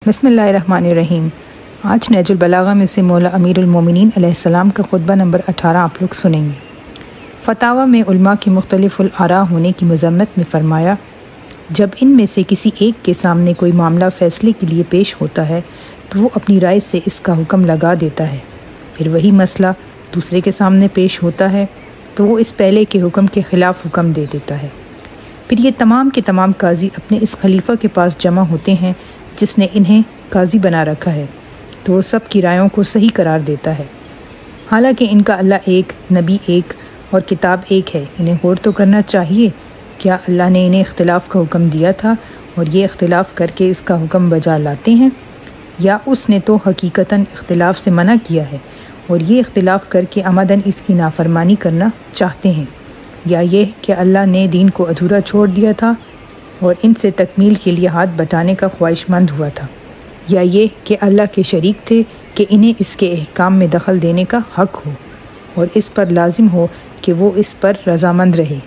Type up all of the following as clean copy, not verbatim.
بسم اللہ الرحمن الرحیم۔ آج نہج البلاغہ میں سے مولا امیر المومنین علیہ السلام کا خطبہ نمبر 18 آپ لوگ سنیں گے۔ فتاویٰ میں علماء کی مختلف الآراء ہونے کی مذمت میں فرمایا، جب ان میں سے کسی ایک کے سامنے کوئی معاملہ فیصلے کے لیے پیش ہوتا ہے تو وہ اپنی رائے سے اس کا حکم لگا دیتا ہے، پھر وہی مسئلہ دوسرے کے سامنے پیش ہوتا ہے تو وہ اس پہلے کے حکم کے خلاف حکم دے دیتا ہے، پھر یہ تمام کے تمام قاضی اپنے اس خلیفہ کے پاس جمع ہوتے ہیں جس نے انہیں قاضی بنا رکھا ہے، تو وہ سب کی رائےوں کو صحیح قرار دیتا ہے، حالانکہ ان کا اللہ ایک، نبی ایک اور کتاب ایک ہے۔ انہیں غور تو کرنا چاہیے، کیا اللہ نے انہیں اختلاف کا حکم دیا تھا اور یہ اختلاف کر کے اس کا حکم بجا لاتے ہیں، یا اس نے تو حقیقتاً اختلاف سے منع کیا ہے اور یہ اختلاف کر کے عمداً اس کی نافرمانی کرنا چاہتے ہیں، یا یہ کہ اللہ نے دین کو ادھورا چھوڑ دیا تھا اور ان سے تکمیل کے لیے ہاتھ بٹانے کا خواہش مند ہوا تھا، یا یہ کہ اللہ کے شریک تھے کہ انہیں اس کے احکام میں دخل دینے کا حق ہو اور اس پر لازم ہو کہ وہ اس پر رضامند رہے،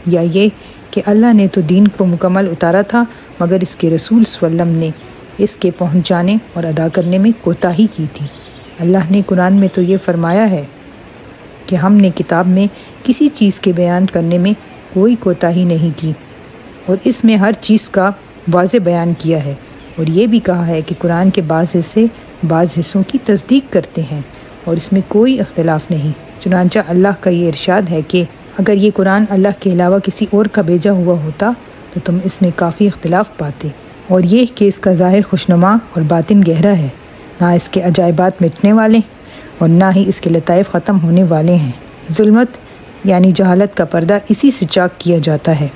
یا یہ کہ اللہ نے تو دین کو مکمل اتارا تھا مگر اس کے رسول صلی اللہ علیہ وسلم نے اس کے پہنچانے اور ادا کرنے میں کوتاہی کی تھی۔ اللہ نے قرآن میں تو یہ فرمایا ہے کہ ہم نے کتاب میں کسی چیز کے بیان کرنے میں کوئی کوتاہی نہیں کی اور اس میں ہر چیز کا واضح بیان کیا ہے، اور یہ بھی کہا ہے کہ قرآن کے بعض حصے بعض حصوں کی تصدیق کرتے ہیں اور اس میں کوئی اختلاف نہیں۔ چنانچہ اللہ کا یہ ارشاد ہے کہ اگر یہ قرآن اللہ کے علاوہ کسی اور کا بھیجا ہوا ہوتا تو تم اس میں کافی اختلاف پاتے، اور یہ کہ اس کا ظاہر خوشنما اور باطن گہرا ہے، نہ اس کے عجائبات مٹنے والے اور نہ ہی اس کے لطائف ختم ہونے والے ہیں۔ ظلمت یعنی جہالت کا پردہ اسی سے چاک کیا جاتا ہے۔